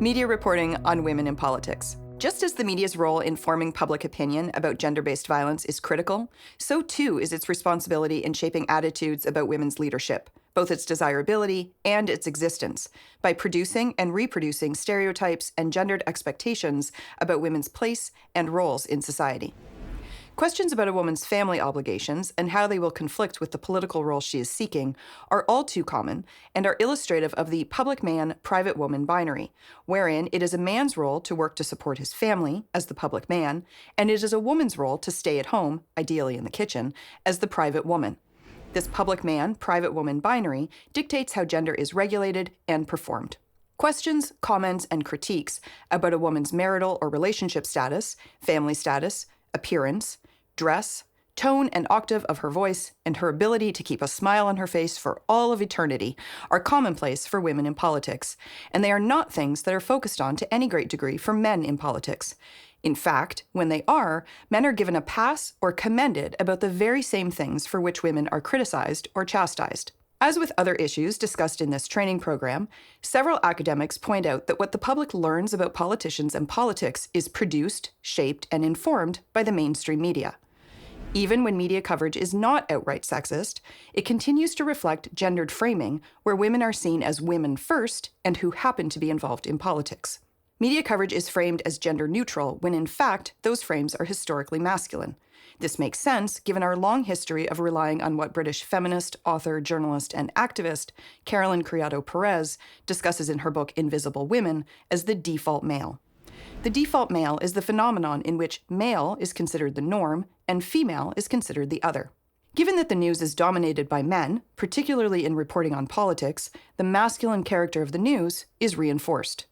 Media reporting on women in politics. Just as the media's role in forming public opinion about gender-based violence is critical, so too is its responsibility in shaping attitudes about women's leadership, both its desirability and its existence, by producing and reproducing stereotypes and gendered expectations about women's place and roles in society. Questions about a woman's family obligations and how they will conflict with the political role she is seeking are all too common and are illustrative of the public man, private woman binary, wherein it is a man's role to work to support his family as the public man, and it is a woman's role to stay at home, ideally in the kitchen, as the private woman. This public man, private woman binary dictates how gender is regulated and performed. Questions, comments, and critiques about a woman's marital or relationship status, family status, appearance, dress, tone and octave of her voice, and her ability to keep a smile on her face for all of eternity are commonplace for women in politics, and they are not things that are focused on to any great degree for men in politics. In fact, when they are, men are given a pass or commended about the very same things for which women are criticized or chastised. As with other issues discussed in this training program, several academics point out that what the public learns about politicians and politics is produced, shaped, and informed by the mainstream media. Even when media coverage is not outright sexist, it continues to reflect gendered framing where women are seen as women first and who happen to be involved in politics. Media coverage is framed as gender neutral when in fact those frames are historically masculine. This makes sense given our long history of relying on what British feminist, author, journalist, and activist Carolyn Criado Perez discusses in her book Invisible Women as the default male. The default male is the phenomenon in which male is considered the norm and female is considered the other. Given that the news is dominated by men, particularly in reporting on politics, the masculine character of the news is reinforced.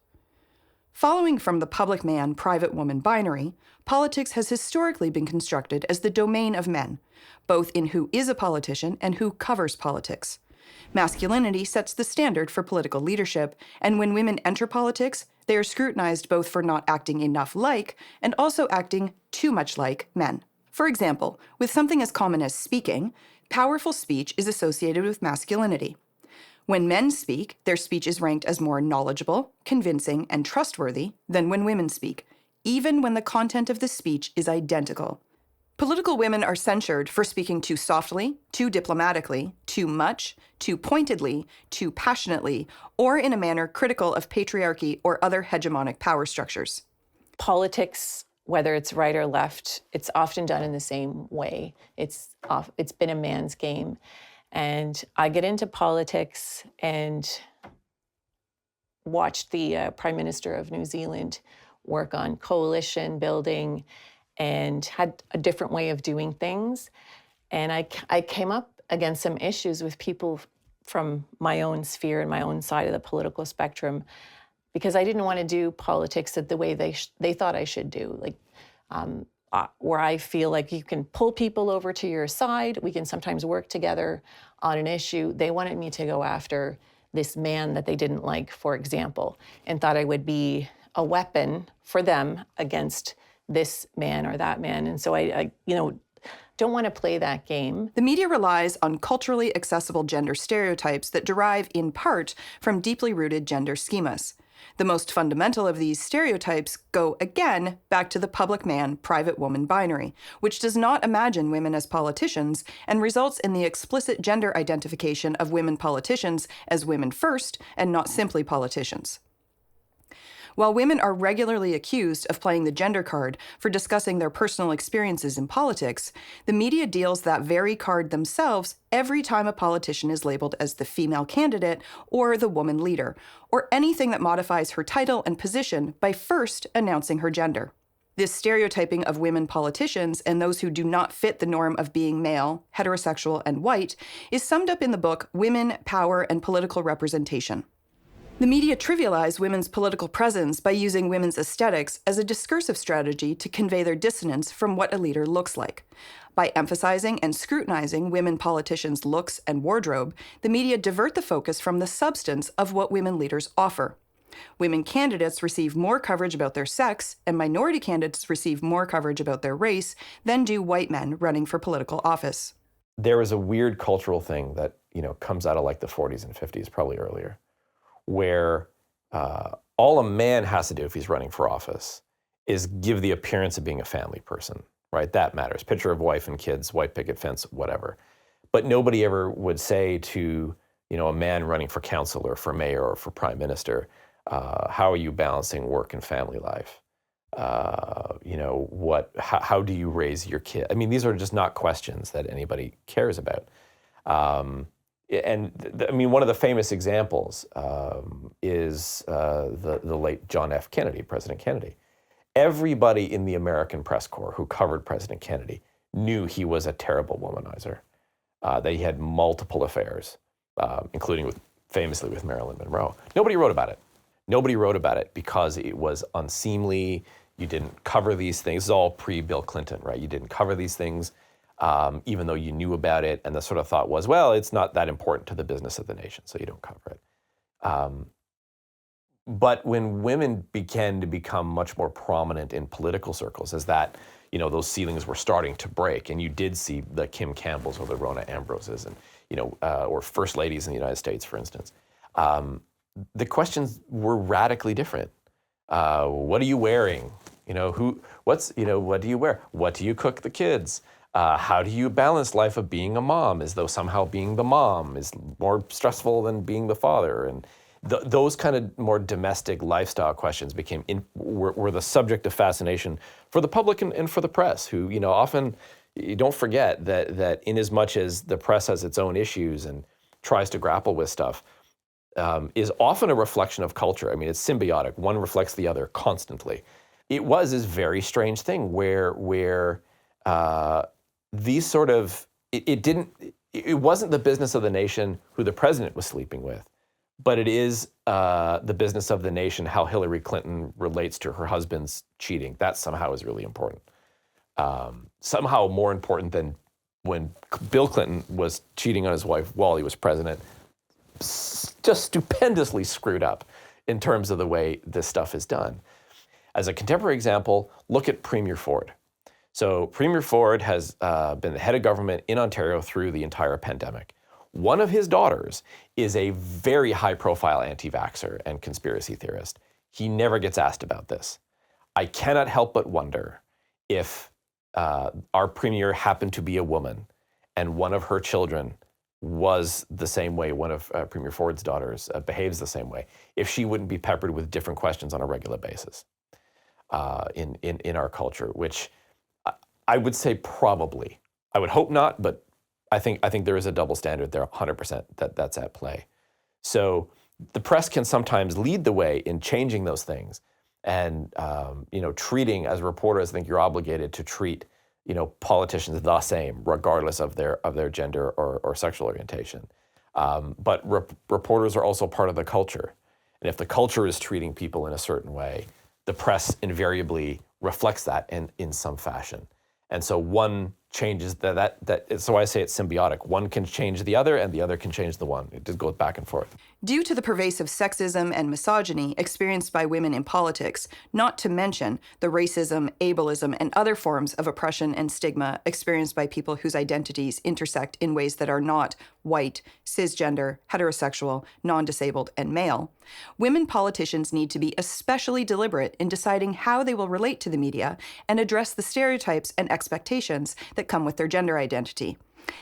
Following from the public man, private woman binary, politics has historically been constructed as the domain of men, both in who is a politician and who covers politics. Masculinity sets the standard for political leadership, and when women enter politics, they are scrutinized both for not acting enough like and also acting too much like men. For example, with something as common as speaking, powerful speech is associated with masculinity. When men speak, their speech is ranked as more knowledgeable, convincing, and trustworthy than when women speak, even when the content of the speech is identical. Political women are censured for speaking too softly, too diplomatically, too much, too pointedly, too passionately, or in a manner critical of patriarchy or other hegemonic power structures. Politics, whether it's right or left, it's often done in the same way. It's been a man's game. And I get into politics and watched the Prime Minister of New Zealand work on coalition building and had a different way of doing things. And I came up against some issues with people from my own sphere and my own side of the political spectrum because I didn't want to do politics the way they thought I should do. Where I feel like you can pull people over to your side, we can sometimes work together on an issue. They wanted me to go after this man that they didn't like, for example, and thought I would be a weapon for them against this man or that man. And so I don't want to play that game. The media relies on culturally accessible gender stereotypes that derive in part from deeply rooted gender schemas. The most fundamental of these stereotypes go, again, back to the public man, private woman binary, which does not imagine women as politicians and results in the explicit gender identification of women politicians as women first and not simply politicians. While women are regularly accused of playing the gender card for discussing their personal experiences in politics, the media deals that very card themselves every time a politician is labeled as the female candidate or the woman leader, or anything that modifies her title and position by first announcing her gender. This stereotyping of women politicians and those who do not fit the norm of being male, heterosexual, and white is summed up in the book Women, Power, and Political Representation. The media trivialize women's political presence by using women's aesthetics as a discursive strategy to convey their dissonance from what a leader looks like. By emphasizing and scrutinizing women politicians' looks and wardrobe, the media divert the focus from the substance of what women leaders offer. Women candidates receive more coverage about their sex, and minority candidates receive more coverage about their race than do white men running for political office. There was a weird cultural thing that, comes out of like the 40s and 50s, probably earlier, where all a man has to do if he's running for office is give the appearance of being a family person, right? That matters. Picture of wife and kids, white picket fence, whatever. But nobody ever would say to, a man running for council or for mayor or for prime minister, how are you balancing work and family life? How do you raise your kid? I mean, these are just not questions that anybody cares about. One of the famous examples is the late John F. Kennedy, President Kennedy. Everybody in the American press corps who covered President Kennedy knew he was a terrible womanizer. That he had multiple affairs, including famously with Marilyn Monroe. Nobody wrote about it. Nobody wrote about it because it was unseemly. You didn't cover these things. This is all pre-Bill Clinton, right? You didn't cover these things, even though you knew about it. And the sort of thought was, well, it's not that important to the business of the nation, so you don't cover it. But when women began to become much more prominent in political circles, as that, those ceilings were starting to break, and you did see the Kim Campbells or the Rona Ambroses, and or first ladies in the United States, for instance, the questions were radically different. What are you wearing? What do you wear? What do you cook the kids? How do you balance life of being a mom, as though somehow being the mom is more stressful than being the father? And those kind of more domestic lifestyle questions were the subject of fascination for the public and for the press, who, often, you don't forget that in as much as the press has its own issues and tries to grapple with stuff, is often a reflection of culture. I mean, it's symbiotic. One reflects the other constantly. It was this very strange thing where these sort of, it wasn't the business of the nation who the president was sleeping with, but it is the business of the nation how Hillary Clinton relates to her husband's cheating. That somehow is really important. Somehow more important than when Bill Clinton was cheating on his wife while he was president. Just stupendously screwed up in terms of the way this stuff is done. As a contemporary example, look at Premier Ford. So Premier Ford has been the head of government in Ontario through the entire pandemic. One of his daughters is a very high-profile anti-vaxxer and conspiracy theorist. He never gets asked about this. I cannot help but wonder if our premier happened to be a woman and one of her children was the same way, one of Premier Ford's daughters behaves the same way, if she wouldn't be peppered with different questions on a regular basis in our culture, which I would say probably. I would hope not, but I think there is a double standard there, 100% that's at play. So the press can sometimes lead the way in changing those things, and treating, as a reporter, I think you're obligated to treat politicians the same, regardless of their gender or sexual orientation. But reporters are also part of the culture, and if the culture is treating people in a certain way, the press invariably reflects that in some fashion. And so one changes so I say it's symbiotic. One can change the other, and the other can change the one. It just goes back and forth. Due to the pervasive sexism and misogyny experienced by women in politics, not to mention the racism, ableism, and other forms of oppression and stigma experienced by people whose identities intersect in ways that are not white, cisgender, heterosexual, non-disabled, and male, women politicians need to be especially deliberate in deciding how they will relate to the media and address the stereotypes and expectations that come with their gender identity.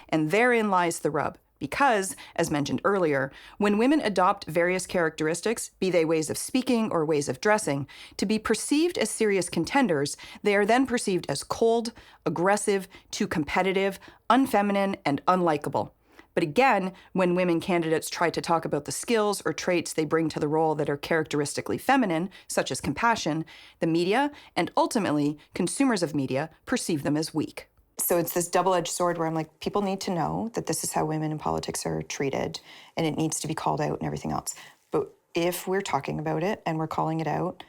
And therein lies the rub. Because, as mentioned earlier, when women adopt various characteristics, be they ways of speaking or ways of dressing, to be perceived as serious contenders, they are then perceived as cold, aggressive, too competitive, unfeminine, and unlikable. But again, when women candidates try to talk about the skills or traits they bring to the role that are characteristically feminine, such as compassion, the media, and ultimately consumers of media, perceive them as weak. So it's this double-edged sword where I'm like, people need to know that this is how women in politics are treated, and it needs to be called out and everything else. But if we're talking about it and we're calling it out,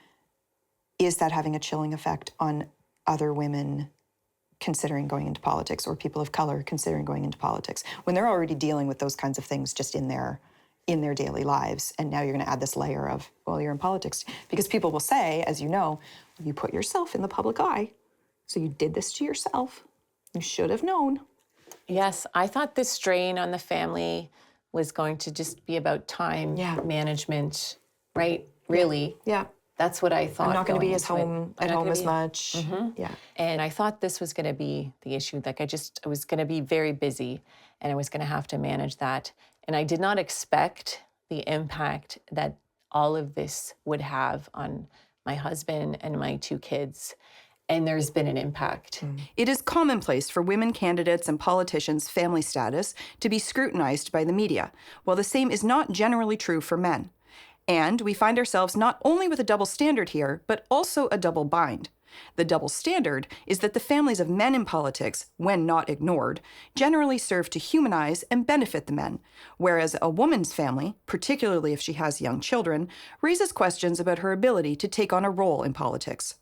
is that having a chilling effect on other women considering going into politics, or people of color considering going into politics, when they're already dealing with those kinds of things just in their daily lives? And now you're going to add this layer of, well, you're in politics. Because people will say, as you know, you put yourself in the public eye, so you did this to yourself. You should have known. Yes, I thought this strain on the family was going to just be about time management, right? really. Yeah. That's what I thought. I'm not going to be going as into it. home I'm at not home gonna as be- much. Mhm. Yeah. And I thought this was going to be the issue. Like I was going to be very busy and I was going to have to manage that. And I did not expect the impact that all of this would have on my husband and my 2 kids. And there's been an impact. It is commonplace for women candidates and politicians' family status to be scrutinized by the media, while the same is not generally true for men. And we find ourselves not only with a double standard here, but also a double bind. The double standard is that the families of men in politics, when not ignored, generally serve to humanize and benefit the men, whereas a woman's family, particularly if she has young children, raises questions about her ability to take on a role in politics.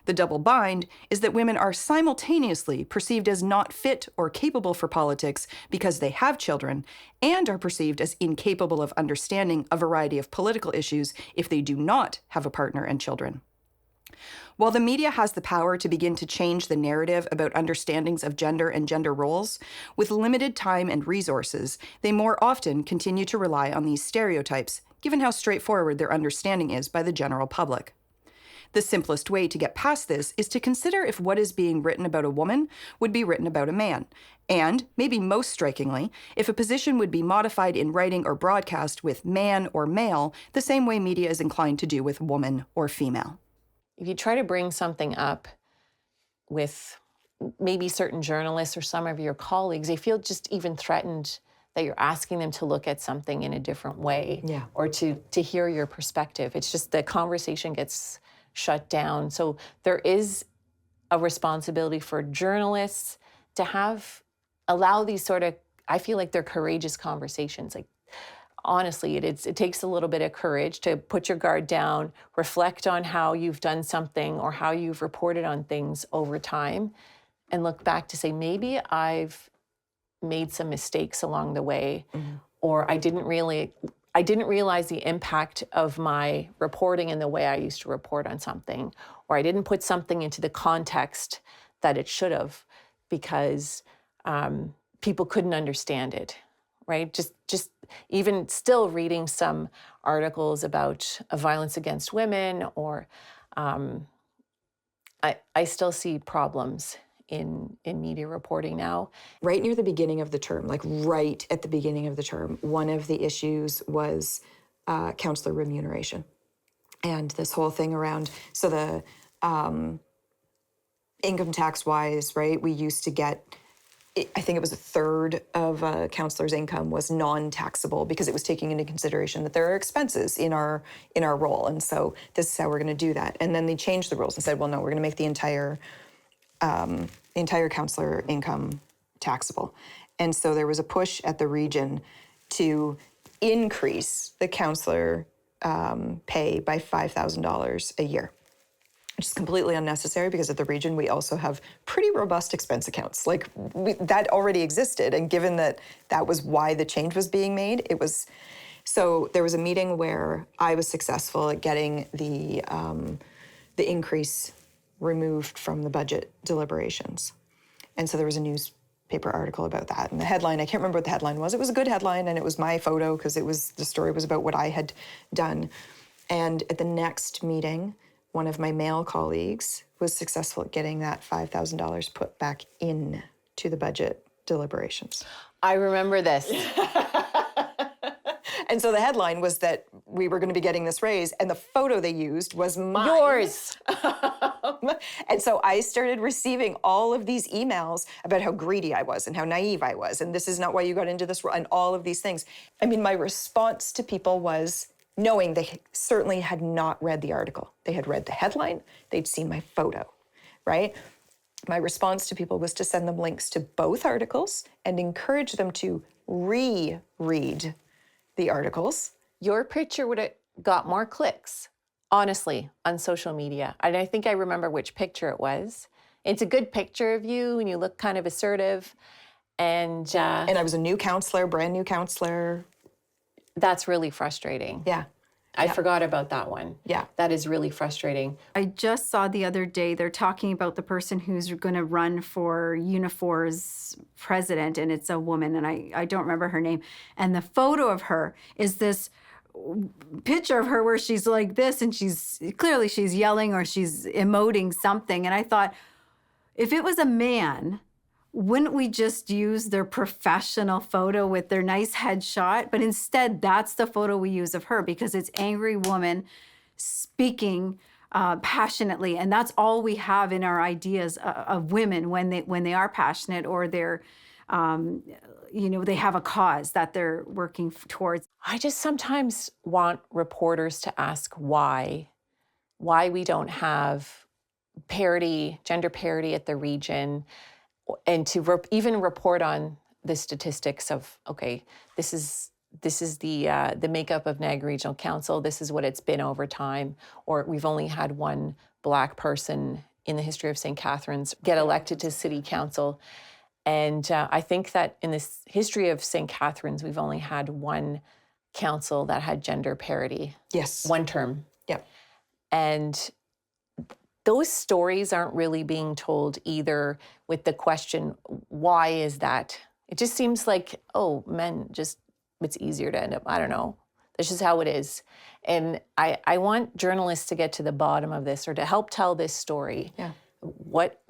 The double bind is that women are simultaneously perceived as not fit or capable for politics because they have children, and are perceived as incapable of understanding a variety of political issues if they do not have a partner and children. While the media has the power to begin to change the narrative about understandings of gender and gender roles, with limited time and resources, they more often continue to rely on these stereotypes, given how straightforward their understanding is by the general public. The simplest way to get past this is to consider if what is being written about a woman would be written about a man, and, maybe most strikingly, if a position would be modified in writing or broadcast with man or male the same way media is inclined to do with woman or female. If you try to bring something up with maybe certain journalists or some of your colleagues, they feel just even threatened that you're asking them to look at something in a different way or to hear your perspective. It's just the conversation gets shut down. So there is a responsibility for journalists to allow these sort of, I feel like they're courageous conversations. Like, honestly, it takes a little bit of courage to put your guard down, reflect on how you've done something or how you've reported on things over time, and look back to say, maybe I've made some mistakes along the way, or I didn't realize the impact of my reporting in the way I used to report on something, or I didn't put something into the context that it should have because people couldn't understand it, right? Just even still reading some articles about violence against women, or I still see problems in media reporting now. Right near the beginning of the term, like right at the beginning of the term, one of the issues was counselor remuneration. And this whole thing around, so the income tax wise, right, we used to get, I think it was a third of a counselor's income was non-taxable because it was taking into consideration that there are expenses in our role. And so this is how we're going to do that. And then they changed the rules and said, well, no, we're going to make the entire counselor income taxable. And so there was a push at the region to increase the counselor pay by $5,000 a year, which is completely unnecessary because at the region we also have pretty robust expense accounts. Like that already existed, and given that that was why the change was being made, it was. So there was a meeting where I was successful at getting the increase removed from the budget deliberations. And so there was a newspaper article about that. And the headline, I can't remember what the headline was. It was a good headline, and it was my photo because the story was about what I had done. And at the next meeting, one of my male colleagues was successful at getting that $5,000 put back in to the budget deliberations. I remember this. And so the headline was that we were going to be getting this raise, and the photo they used was mine. Yours. And so I started receiving all of these emails about how greedy I was and how naive I was, and this is not why you got into this role, and all of these things. I mean, my response to people was knowing they certainly had not read the article. They had read the headline, they'd seen my photo, right? My response to people was to send them links to both articles and encourage them to reread the articles. Your picture would have got more clicks, honestly, on social media. And I think I remember which picture it was. It's a good picture of you, and you look kind of assertive. And I was a new counselor, brand new counselor. That's really frustrating. Yeah. I forgot about that one. Yeah. That is really frustrating. I just saw the other day, they're talking about the person who's going to run for Unifor's president, and it's a woman, and I don't remember her name. And the photo of her is this picture of her where she's like this and she's yelling or she's emoting something. And I thought, if it was a man, wouldn't we just use their professional photo with their nice headshot? But instead, that's the photo we use of her because it's angry woman speaking passionately, and that's all we have in our ideas of women when they are passionate or they're, they have a cause that they're working towards. I just sometimes want reporters to ask why we don't have parity, gender parity at the region, and to even report on the statistics of, okay, this is the makeup of Niagara Regional Council. This is what it's been over time. Or we've only had one Black person in the history of St. Catharines get elected to City Council. And I think that in this history of St. Catharines, we've only had one council that had gender parity. Yes. One term. Yeah. And those stories aren't really being told either with the question, why is that? It just seems like, oh, men just, it's easier to end up, I don't know. That's just how it is. And I want journalists to get to the bottom of this or to help tell this story. Yeah. What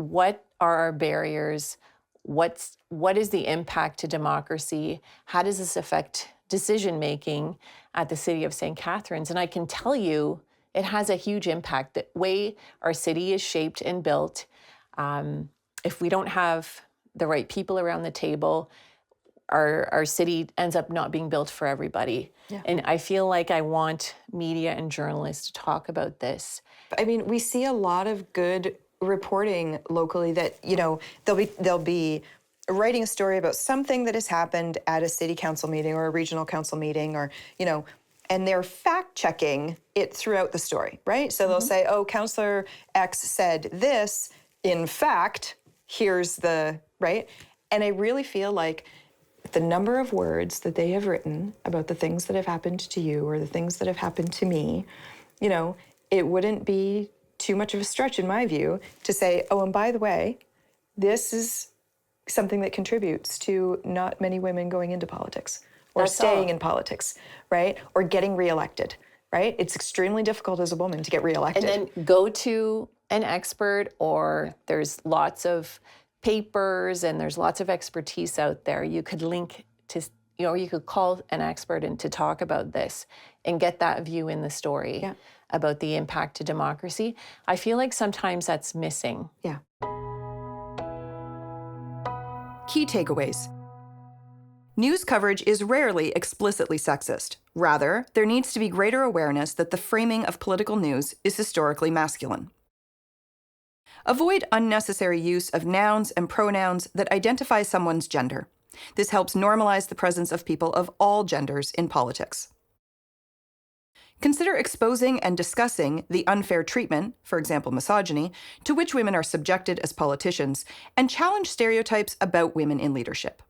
are our barriers? What is the impact to democracy? How does this affect decision-making at the City of St. Catharines? And I can tell you, it has a huge impact. The way our city is shaped and built, if we don't have the right people around the table, our city ends up not being built for everybody. Yeah. And I feel like I want media and journalists to talk about this. I mean, we see a lot of good reporting locally that, they'll be writing a story about something that has happened at a city council meeting or a regional council meeting or, and they're fact checking it throughout the story, right? So they'll say, oh, Councillor X said this, in fact, here's the, right? And I really feel like the number of words that they have written about the things that have happened to you or the things that have happened to me, it wouldn't be too much of a stretch in my view to say, oh, and by the way, this is something that contributes to not many women going into politics or staying in politics, right? Or getting reelected, right? It's extremely difficult as a woman to get reelected. And then go to an expert, or there's lots of papers and there's lots of expertise out there. You could link to, you could call an expert and to talk about this and get that view in the story about the impact to democracy. I feel like sometimes that's missing. Yeah. Key takeaways. News coverage is rarely explicitly sexist. Rather, there needs to be greater awareness that the framing of political news is historically masculine. Avoid unnecessary use of nouns and pronouns that identify someone's gender. This helps normalize the presence of people of all genders in politics. Consider exposing and discussing the unfair treatment, for example, misogyny, to which women are subjected as politicians, and challenge stereotypes about women in leadership.